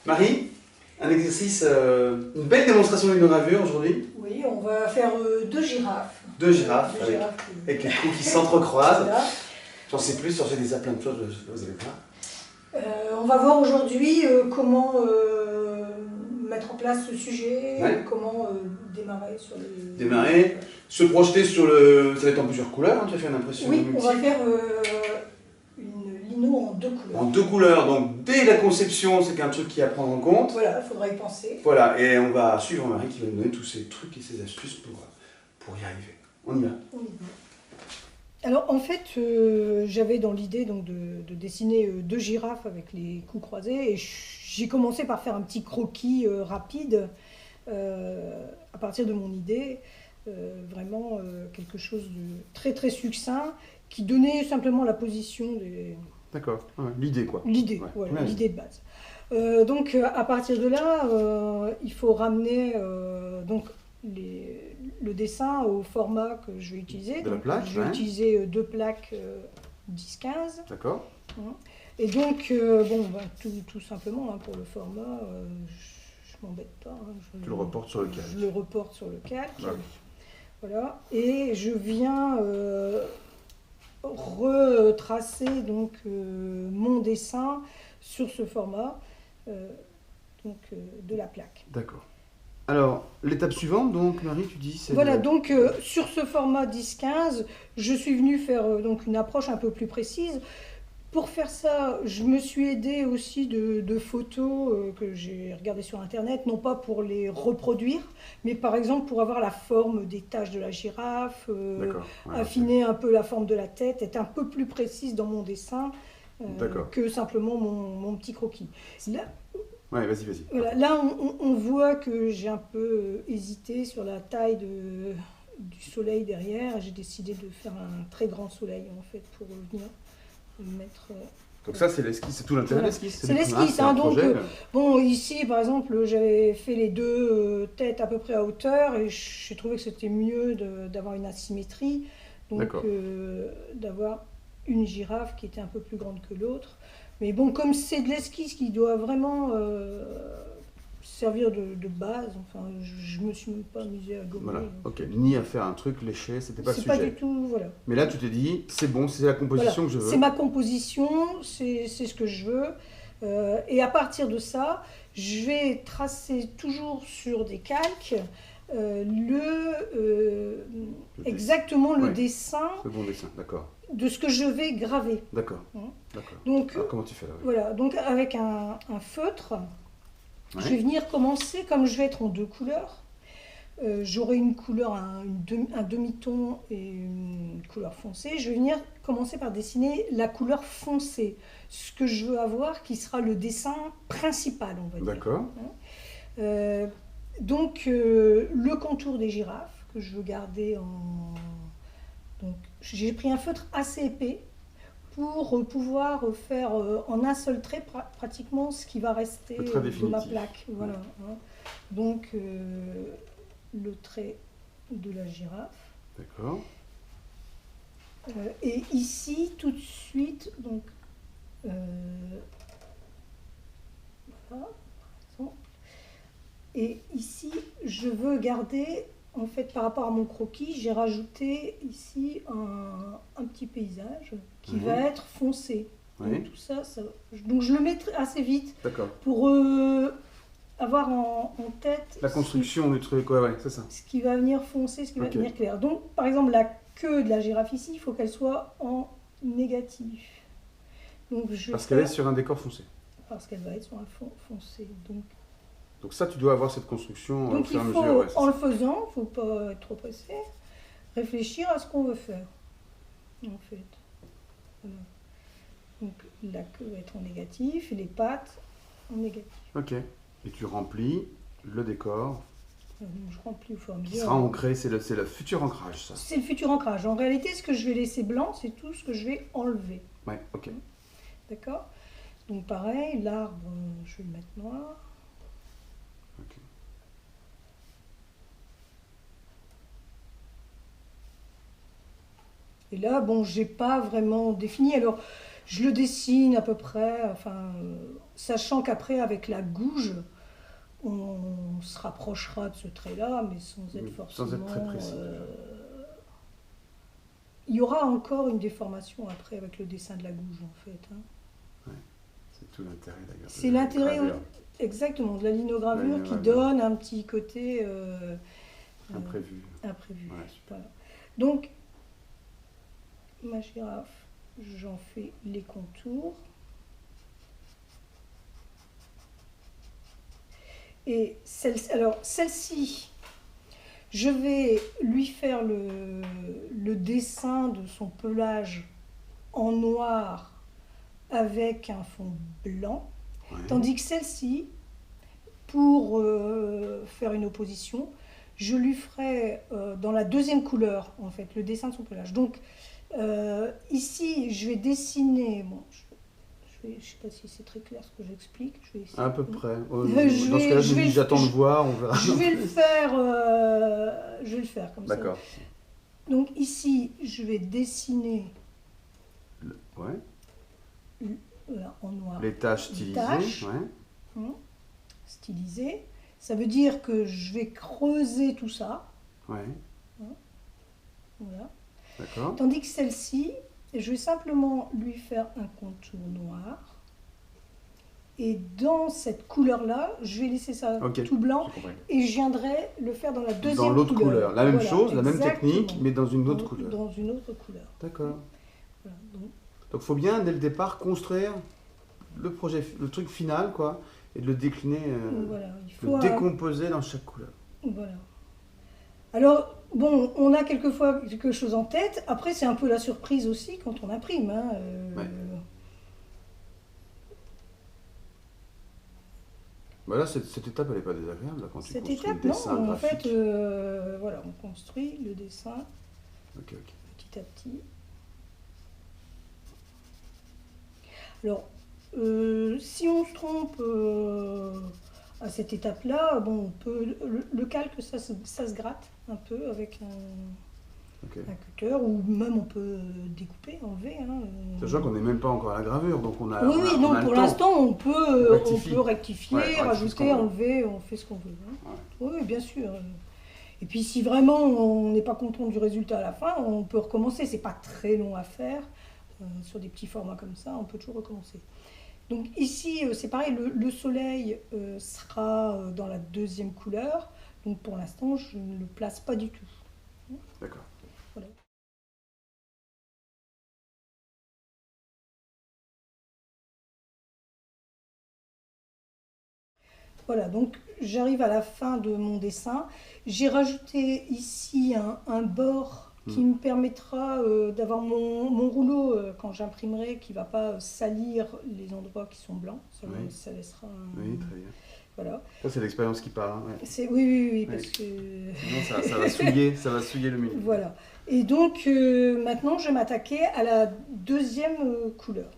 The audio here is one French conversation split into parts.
Marie, un exercice, une belle démonstration d'une gravure aujourd'hui. Oui, on va faire deux girafes. Deux girafes, Deux avec, girafes avec les trous qui s'entrecroisent. Voilà. J'en sais plus, j'ai déjà plein de choses, vous allez voir. On va voir aujourd'hui comment mettre en place ce sujet, Ouais. comment démarrer sur le... Démarrer, se projeter sur le... Ça va être en plusieurs couleurs, hein, tu as fait une impression Oui, on multiple. va faire une lino en deux couleurs. En deux couleurs, donc dès la conception, c'est un truc qui est à prendre en compte. Voilà, il faudra y penser. Voilà, et on va suivre Marie qui va nous donner tous ces trucs et ces astuces pour y arriver. On y va. On y va. Alors en fait, j'avais dans l'idée donc de dessiner deux girafes avec les coups croisés et j'ai commencé par faire un petit croquis rapide à partir de mon idée, vraiment quelque chose de très très succinct qui donnait simplement la position des... D'accord, ouais, l'idée quoi. L'idée, Ouais. voilà, Ouais. l'idée de base. Donc à partir de là, il faut ramener donc le dessin au format que je vais utiliser. De la Donc, plaque, je vais ouais. utiliser deux plaques 10-15. D'accord. Et donc, tout simplement, hein, pour le format, je m'embête pas. Hein, Tu le reportes sur le calque. Je le reporte sur le calque. Ouais. Voilà. Et je viens retracer donc, mon dessin sur ce format de la plaque. D'accord. Alors, l'étape suivante, donc, Marie, tu dis, c'est... Voilà, donc sur ce format 10-15, je suis venue faire donc une approche un peu plus précise. Pour faire ça, je me suis aidée aussi de photos que j'ai regardées sur Internet, non pas pour les reproduire, mais par exemple pour avoir la forme des taches de la girafe, Ouais, affiner un peu la forme de la tête, être un peu plus précise dans mon dessin que simplement mon petit croquis. Là, ouais, vas-y. voilà, là, on voit que j'ai un peu hésité sur la taille du soleil derrière. J'ai décidé de faire un très grand soleil en fait pour venir mettre. Donc ça, c'est l'esquisse, c'est tout l'intérêt de Voilà. l'esquisse. C'est l'esquisse, hein, donc bon, ici par exemple, j'avais fait les deux têtes à peu près à hauteur et j'ai trouvé que c'était mieux d'avoir une asymétrie, donc d'avoir une girafe qui était un peu plus grande que l'autre. Mais bon, comme c'est de l'esquisse qui doit vraiment servir de base, enfin, je me suis même pas amusée à gommer. Voilà, ok. Ni à faire un truc léché, c'était pas le sujet. C'est pas du tout, voilà. Mais là, tu t'es dit, c'est bon, c'est la composition Voilà. que je veux. C'est ma composition, c'est ce que je veux. Et à partir de ça, je vais tracer toujours sur des calques exactement le dessin. Le bon dessin, d'accord. De ce que je vais graver. D'accord. Donc, alors, comment tu fais là? Voilà, donc avec un feutre, ouais. Je vais venir commencer, comme je vais être en deux couleurs, j'aurai une couleur, un demi-ton et une couleur foncée, je vais venir commencer par dessiner la couleur foncée, ce que je veux avoir qui sera le dessin principal, on va dire. D'accord. Donc le contour des girafes que je veux garder en... Donc j'ai pris un feutre assez épais pour pouvoir faire en un seul trait pratiquement ce qui va rester de ma plaque. Voilà. Ouais. Donc le trait de la girafe. D'accord. Et ici tout de suite, donc voilà. Et ici je veux garder, en fait par rapport à mon croquis, j'ai rajouté ici un petit paysage qui va être foncé. Donc, tout ça, donc je le mets assez vite pour avoir en tête la construction du truc, ouais, c'est ça. Ce qui va venir foncé, ce qui va venir clair. Donc par exemple la queue de la girafe ici, il faut qu'elle soit en négatif. Donc, parce qu'elle est sur un décor foncé. Parce qu'elle va être sur un fond foncé. Donc ça, tu dois avoir cette construction au fur et à mesure. Donc il faut, en le faisant, il ne faut pas être trop pressé, réfléchir à ce qu'on veut faire, en fait. Voilà. Donc la queue va être en négatif et les pattes en négatif. Ok. Et tu remplis le décor. Je remplis au fur et à mesure. Qui sera ancré, c'est le futur ancrage, ça. C'est le futur ancrage. En réalité, ce que je vais laisser blanc, c'est tout ce que je vais enlever. Ouais, ok. D'accord. Donc pareil, l'arbre, je vais le mettre noir. Ok. Et là, bon, j'ai pas vraiment défini. Alors, Je le dessine à peu près, enfin, sachant qu'après, avec la gouge, on se rapprochera de ce trait-là, mais sans être forcément... Sans être très précis. Il y aura encore une déformation après avec le dessin de la gouge, en fait. Hein. Ouais. C'est tout l'intérêt, d'ailleurs. C'est l'intérêt, exactement, de la linogravure qui donne un petit côté... imprévu. Imprévu. Ouais, voilà. Donc, ma girafe, j'en fais les contours. Et celle-ci, je vais lui faire le dessin de son pelage en noir avec un fond blanc. Ouais. Tandis que celle-ci, pour faire une opposition, je lui ferai dans la deuxième couleur, en fait, le dessin de son pelage. Donc, ici, je vais dessiner... Bon, je ne sais pas si c'est très clair ce que j'explique. À peu près. Dans ce cas-là, j'attends de voir, on verra. Je vais le faire comme ça. D'accord. Donc ici, je vais dessiner voilà, en noir. Les taches stylisées. Stylisées. Ça veut dire que je vais creuser tout ça. Ouais. Voilà. D'accord. Tandis que celle-ci, je vais simplement lui faire un contour noir. Et dans cette couleur-là, je vais laisser ça tout blanc. Et je viendrai le faire dans la deuxième couleur. Dans l'autre couleur. La même chose, la même technique, mais dans une autre couleur. Dans une autre couleur. D'accord. Voilà, donc il faut bien, dès le départ, construire le projet, le truc final, quoi, et de le décliner, voilà, il faut le décomposer dans chaque couleur. Voilà. Alors, bon, on a quelquefois quelque chose en tête. Après, c'est un peu la surprise aussi quand on imprime. Hein, Voilà, cette étape, elle n'est pas désagréable là, quand tu construis le dessin non, graphique. En fait, voilà, on construit le dessin petit à petit. Alors, si on se trompe à cette étape-là, bon, on peut, le calque, ça se gratte un peu avec un cutter, ou même on peut découper, enlever. Hein. Sachant qu'on n'est même pas encore à la gravure, donc on a. Pour l'instant, on peut rectifier, ouais, rajouter, enlever, on fait ce qu'on veut. Hein. Ouais. Oui, bien sûr. Et puis si vraiment on n'est pas content du résultat à la fin, on peut recommencer. C'est pas très long à faire. Sur des petits formats comme ça, on peut toujours recommencer. Donc ici, c'est pareil, le soleil sera dans la deuxième couleur. Donc pour l'instant, je ne le place pas du tout. D'accord. Voilà. Voilà, donc j'arrive à la fin de mon dessin. J'ai rajouté ici un bord qui me permettra d'avoir mon rouleau quand j'imprimerai, qui ne va pas salir les endroits qui sont blancs. Ça laissera un... Oui, très bien. Voilà. Ça, c'est l'expérience qui parle. Hein, ouais. Oui, parce que... Sinon, ça va souiller le milieu. Voilà. Et donc, maintenant, je vais m'attaquer à la deuxième couleur.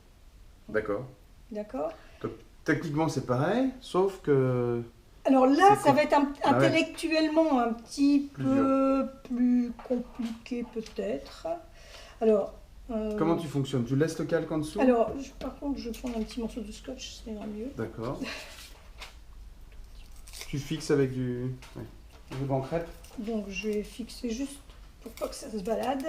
D'accord. D'accord. Donc, techniquement, c'est pareil, sauf que... Alors là, ça va être intellectuellement un petit peu plus compliqué peut-être. Alors... Comment tu fonctionnes? Tu laisses le calque en dessous? Alors, par contre, je vais prendre un petit morceau de scotch, ça ira mieux. D'accord. Tu fixes avec du ruban crêpe? Donc, je vais fixer juste pour pas que ça se balade.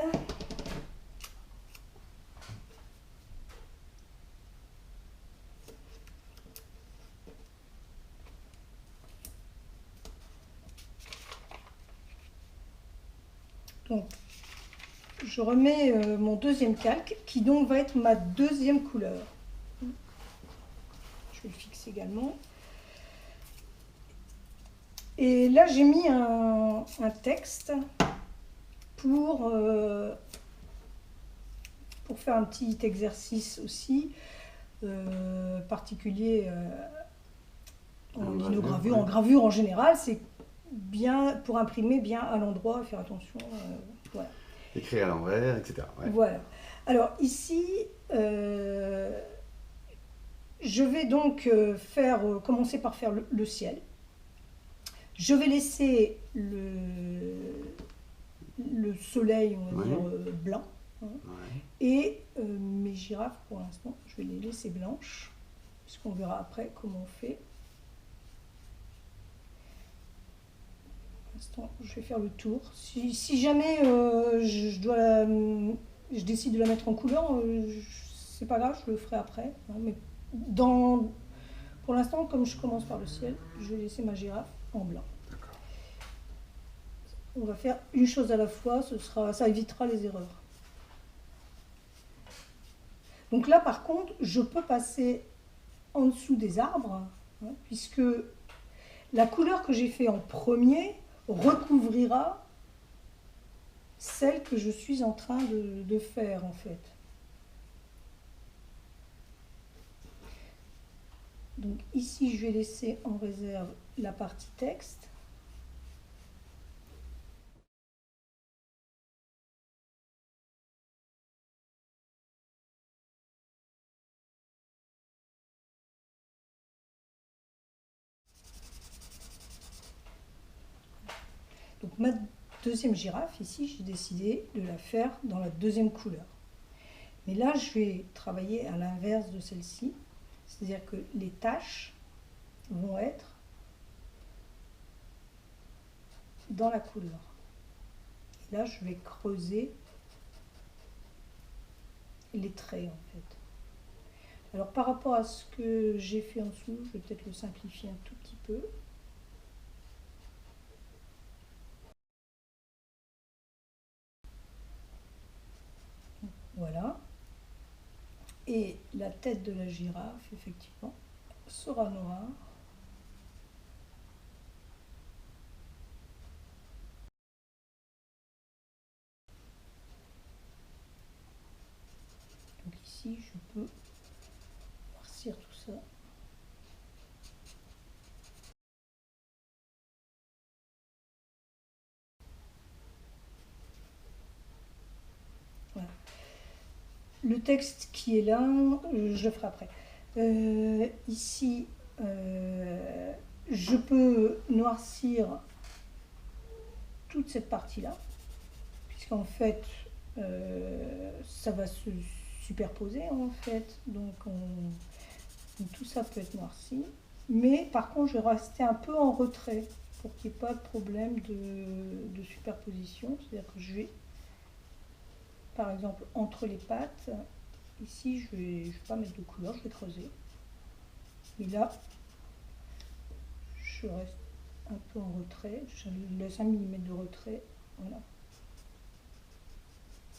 Donc, je remets mon deuxième calque, qui donc va être ma deuxième couleur. Je vais le fixer également. Et là, j'ai mis un texte pour faire un petit exercice aussi particulier en linogravure. En gravure en général, c'est bien pour imprimer bien à l'endroit, faire attention. Voilà. Écrire à l'envers, etc. Ouais. Voilà. Alors ici, je vais donc commencer par faire le ciel. Je vais laisser le soleil, on va dire, blanc. Hein. Et mes girafes, pour l'instant, je vais les laisser blanches, puisqu'on verra après comment on fait. Pour l'instant, je vais faire le tour. Si jamais je décide de la mettre en couleur, c'est pas grave, je le ferai après. Hein, mais pour l'instant, comme je commence par le ciel, je vais laisser ma girafe en blanc. On va faire une chose à la fois, ça évitera les erreurs. Donc là, par contre, je peux passer en dessous des arbres, hein, puisque la couleur que j'ai fait en premier recouvrira celle que je suis en train de faire, en fait. Donc ici, je vais laisser en réserve la partie texte. Donc ma deuxième girafe, ici, j'ai décidé de la faire dans la deuxième couleur. Mais là, je vais travailler à l'inverse de celle-ci, c'est-à-dire que les taches vont être dans la couleur. Et là, je vais creuser les traits, en fait. Alors, par rapport à ce que j'ai fait en dessous, je vais peut-être le simplifier un tout petit peu. Voilà. Et la tête de la girafe, effectivement, sera noire. Donc ici, je peux noircir tout ça. Voilà. Le texte qui est là, je le ferai après. Ici, je peux noircir toute cette partie-là, puisqu'en fait, ça va se superposer, en fait. Donc, tout ça peut être noirci. Mais par contre, je vais rester un peu en retrait pour qu'il n'y ait pas de problème de superposition. C'est-à-dire que je vais, par exemple, entre les pattes, ici, je vais pas mettre de couleur, je vais creuser. Et là, je reste un peu en retrait. Je laisse 1 mm de retrait. Voilà.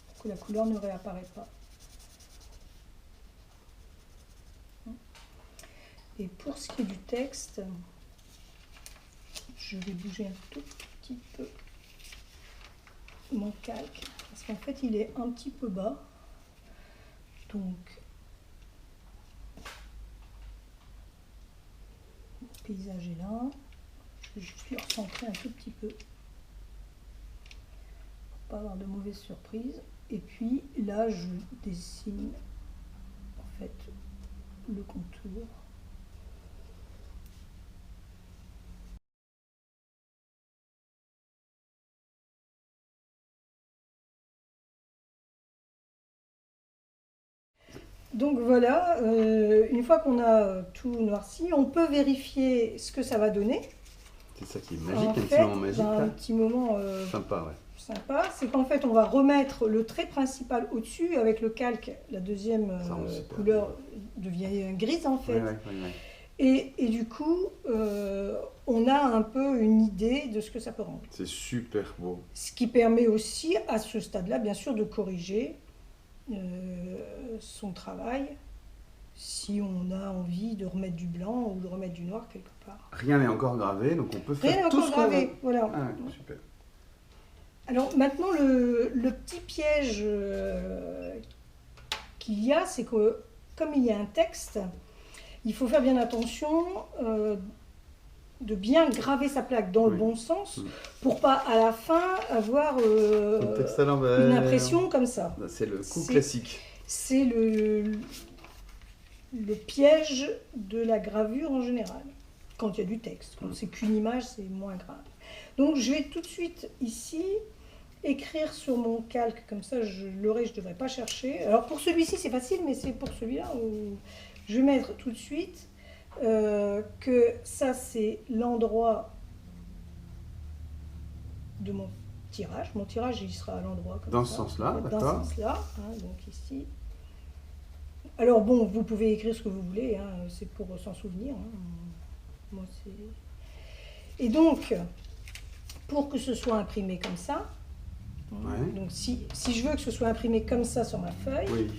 Pour que la couleur ne réapparaît pas. Et pour ce qui est du texte, je vais bouger un tout petit peu mon calque. Parce qu'en fait, il est un petit peu bas. Donc, le paysage est là. Je vais juste le recentrer un tout petit peu. Pour pas avoir de mauvaises surprises. Et puis, là, je dessine en fait le contour. Donc voilà, une fois qu'on a tout noirci, on peut vérifier ce que ça va donner. C'est ça qui est magique, un petit moment magique. Un petit moment sympa, ouais. Sympa, c'est qu'en fait on va remettre le trait principal au-dessus avec le calque, la deuxième couleur devient grise en fait. Et du coup, on a un peu une idée de ce que ça peut rendre. C'est super beau. Ce qui permet aussi à ce stade-là, bien sûr, de corriger son travail si on a envie de remettre du blanc ou de remettre du noir quelque part. Rien n'est encore gravé, donc on peut faire tout ce qu'on veut. Voilà. Ah, super. Alors maintenant, le petit piège qu'il y a, c'est que comme il y a un texte, il faut faire bien attention de bien graver sa plaque dans le bon sens pour pas à la fin avoir une impression comme ça. C'est le coup classique. C'est le piège de la gravure en général, quand il y a du texte. Quand c'est qu'une image, c'est moins grave. Donc je vais tout de suite ici écrire sur mon calque, comme ça je l'aurai, je ne devrais pas chercher. Alors pour celui-ci c'est facile, mais c'est pour celui-là où je vais mettre tout de suite que ça c'est l'endroit de mon tirage. Mon tirage il sera à l'endroit comme dans ça. Ce sens-là, dans d'accord. ce sens-là, hein, donc ici. Alors bon, vous pouvez écrire ce que vous voulez, hein, c'est pour s'en souvenir. Hein. Moi, et donc, pour que ce soit imprimé comme ça, ouais. Donc si je veux que ce soit imprimé comme ça sur ma feuille, oui,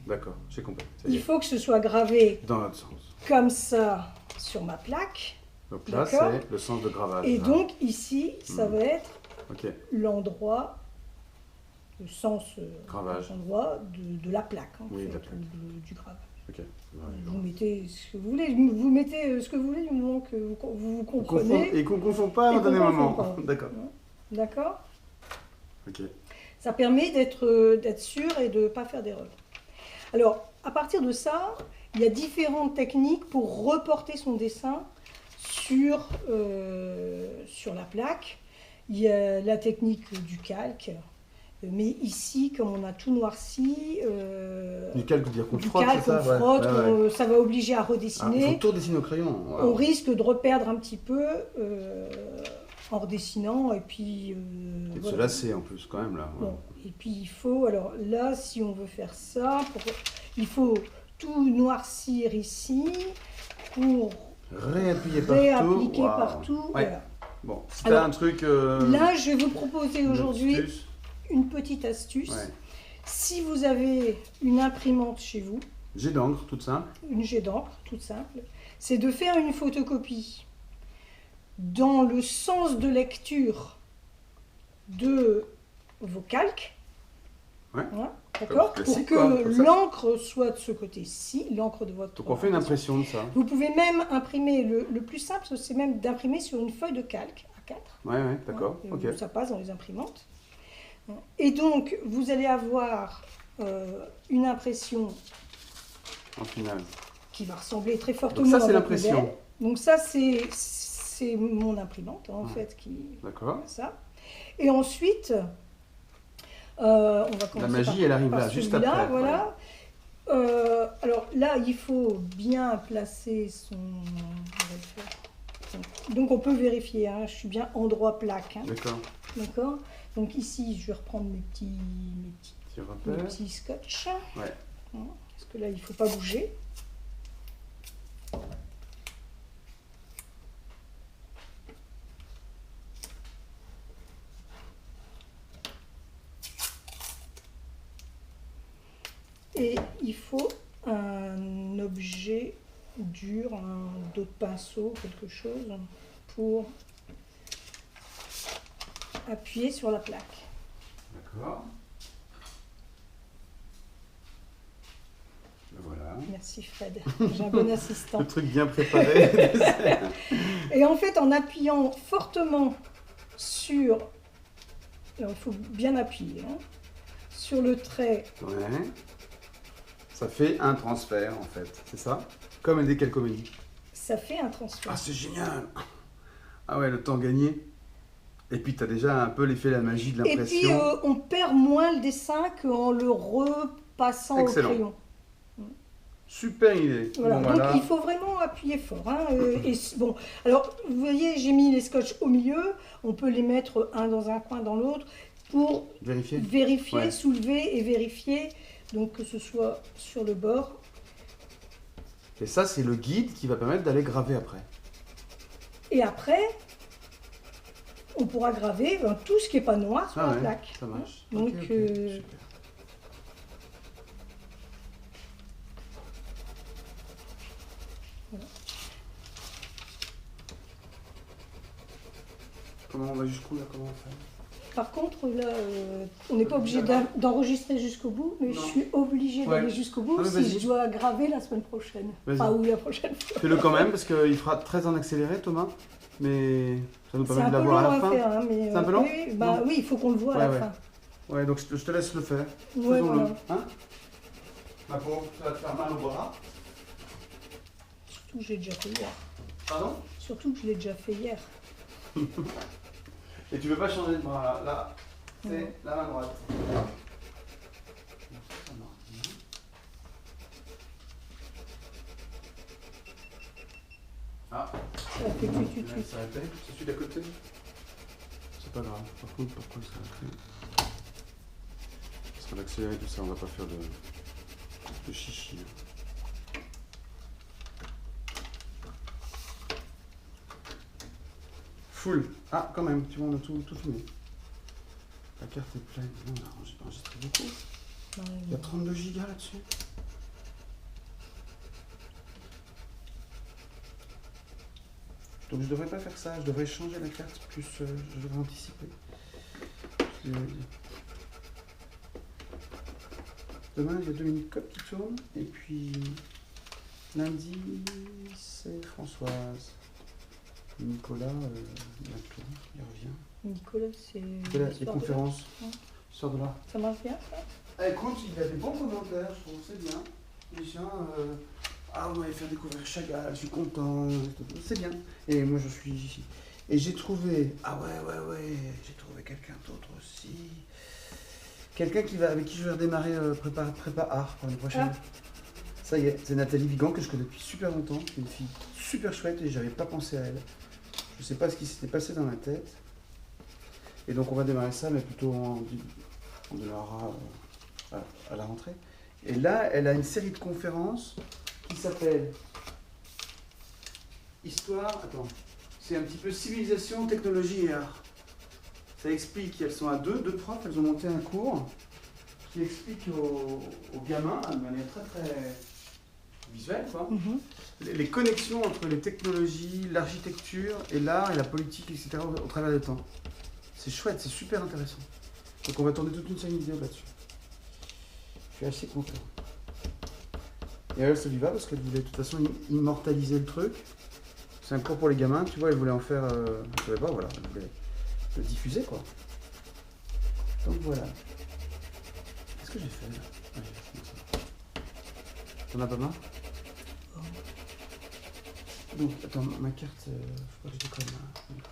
d'accord, j'ai compris. Il faut que ce soit gravé dans l'autre sens. Comme ça sur ma plaque. Donc là, c'est le sens de gravage. Et là. donc ici, ça va être l'endroit, le sens gravage. L'endroit de la plaque, en oui, fait, la plaque. Du gravage. Okay. Vous mettez ce que vous voulez, vous mettez ce que vous voulez du moment que vous comprenez. Et qu'on ne confond pas au dernier moment. D'accord. D'accord. Ok. Ça permet d'être sûr et de ne pas faire d'erreur. Alors, à partir de ça, il y a différentes techniques pour reporter son dessin sur la plaque. Il y a la technique du calque. Mais ici, comme on a tout noirci, du calque, dire qu'on frotte, c'est ça, on frotte, ça va obliger à redessiner. Il faut tout redessiner au crayon. Wow. On risque de reperdre un petit peu en redessinant et puis... et de se lasser en plus quand même là. Ouais. Bon, et puis il faut, alors là, si on veut faire ça, il faut tout noircir ici pour réappliquer partout. Ouais. Voilà. Bon, c'était un truc... Là, je vais vous proposer aujourd'hui une petite astuce. Ouais. Si vous avez une imprimante chez vous, jet d'encre, toute simple. Une jet d'encre, toute simple. C'est de faire une photocopie dans le sens de lecture de vos calques. Ouais. Hein, d'accord. Pour que l'encre soit de ce côté-ci, l'encre de votre... Donc on fait une impression de ça. Vous pouvez même imprimer, le plus simple, c'est même d'imprimer sur une feuille de calque A4. Ouais, d'accord. Hein, okay. Ça passe dans les imprimantes. Et donc, vous allez avoir une impression en finale qui va ressembler très fortement donc ça, c'est l'impression. Donc ça, c'est mon imprimante, en fait, qui... D'accord. Ça. Et ensuite, on va commencer la magie, elle arrive là, juste après. Voilà. Alors là, il faut bien placer son... Donc on peut vérifier, hein, je suis bien endroit plaque. Hein. D'accord. D'accord. Donc ici, je vais reprendre mes petits scotch. Ouais. Parce que là, il ne faut pas bouger. Et il faut un objet dur, d'autres pinceaux, quelque chose, pour appuyer sur la plaque. D'accord. Voilà. Merci Fred, j'ai un bon assistant. Le truc bien préparé. Et en fait, en appuyant fortement sur... Alors, il faut bien appuyer, hein, sur le trait. Ouais. Ça fait un transfert en fait, c'est ça? Comme une décalcoménie. Ça fait un transfert. Ah, c'est génial! Ah ouais, le temps gagné. Et puis tu as déjà un peu l'effet, la magie de l'impression. Et puis on perd moins le dessin qu'en le repassant excellent. Au crayon. Super idée. Voilà. Bon, Donc voilà. il faut vraiment appuyer fort. Hein, et bon, alors vous voyez, j'ai mis les scotch au milieu. On peut les mettre un dans un coin, dans l'autre, pour vérifier, ouais. Soulever et vérifier. Donc que ce soit sur le bord. Et ça, c'est le guide qui va permettre d'aller graver après. Et après, on pourra graver tout ce qui n'est pas noir sur la plaque. Ça marche. Donc, super. Voilà. Comment on va jusqu'où là? Comment on fait? Par contre, là, on n'est pas obligé d'enregistrer jusqu'au bout, mais je suis obligée d'aller jusqu'au bout si je dois graver la semaine prochaine. Enfin, ou la prochaine fois. Fais-le quand même, parce qu'il fera très en accéléré, Thomas, mais ça nous permet de l'avoir à la fin. Faire, hein, c'est un peu long? Oui, il faut qu'on le voit à la fin. Ouais, donc je te laisse le faire. Ouais, voilà. Hein? Ma pauvre, ça va te faire mal au bras. Surtout que je l'ai déjà fait hier. Pardon? Surtout que je l'ai déjà fait hier. Et tu veux pas changer de bras là? C'est la main droite. Ah, ça fait tu. Ça répète, c'est celui d'à côté. C'est pas grave. Par contre, pourquoi ça répète? Parce qu'on va accélérer tout ça, on va pas faire de chichi. Full. Ah, quand même, tu vois, on a tout filmé. La carte est pleine. On a enregistré beaucoup. Il y a 32 gigas là-dessus. Donc je devrais pas faire ça, je devrais changer la carte, plus je devrais anticiper. Demain, il y a Dominique Copp qui tourne, et puis lundi, c'est Françoise. Nicolas, il revient. Nicolas, c'est... Les conférences, sort de là. Ça marche bien, ça? Ah, écoute, il a des bons commentaires, je trouve, c'est bien. Il dit, ah, vous m'avez fait découvrir Chagall, je suis content, c'est bien. Et moi, je suis ici. Et j'ai trouvé, j'ai trouvé quelqu'un d'autre aussi. Quelqu'un avec qui je vais redémarrer prépa art pour l'année prochaine. Ah. Ça y est, c'est Nathalie Vigan, que je connais depuis super longtemps, qui est une fille super chouette et j'avais pas pensé à elle. Je sais pas ce qui s'était passé dans ma tête. Et donc on va démarrer ça, mais plutôt on démarrera à la rentrée. Et là, elle a une série de conférences qui s'appelle Histoire, c'est un petit peu civilisation, technologie et art. Ça explique, elles sont à deux profs, elles ont monté un cours qui explique aux gamins, de manière très visuelle, quoi, les connexions entre les technologies, l'architecture et l'art et la politique, etc. au travers du temps. C'est chouette, c'est super intéressant. Donc on va tourner toute une série de vidéos là-dessus. Je suis assez content. Et elle se lui va parce qu'elle voulait de toute façon immortaliser le truc. C'est un cours pour les gamins, tu vois, elle voulait en faire... je savais pas, voilà, elle voulait le diffuser, quoi. Donc voilà. Qu'est-ce que j'ai fait là? T'en as pas marre? Donc, attends, ma carte, faut pas que je déconne là.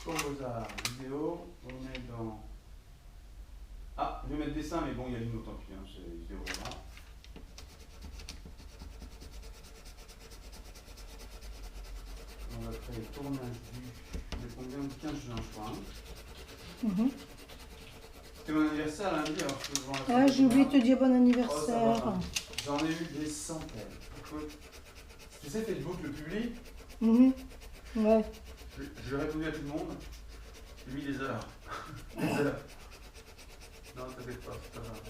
Composa, vidéo, on est dans... Ah, je vais mettre dessin, mais bon, il y a l'hymne, tant pis, c'est vidéo là. On va faire le tournage du combien du 15 juin, je crois. C'était mon anniversaire lundi, alors je peux vous voir la j'ai oublié de te dire bon anniversaire. Oh, j'en ai eu des centaines. Écoute, tu sais, Facebook le publie. Ouais. Je réponds à tout le monde. J'ai mis des heures. Des heures. Non, t'inquiète pas, c'est pas grave.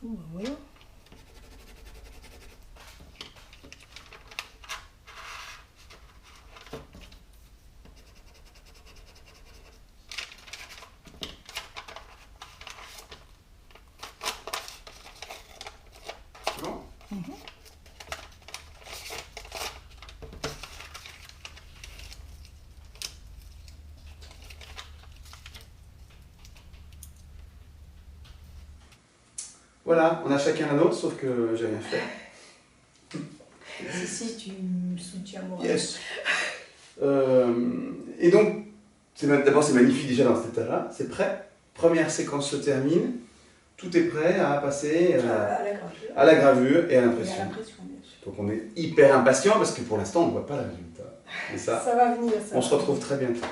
Bon, ben voilà. C'est bon? Voilà, on a chacun un autre, sauf que j'ai rien fait. Si, tu me soutiens moi. Yes. Et donc, d'abord c'est magnifique déjà dans cet état-là, c'est prêt. Première séquence se termine, tout est prêt à passer à la gravure et à l'impression. Donc on est hyper impatient parce que pour l'instant on ne voit pas le résultat. Et ça va venir. Ça on se retrouve très bientôt.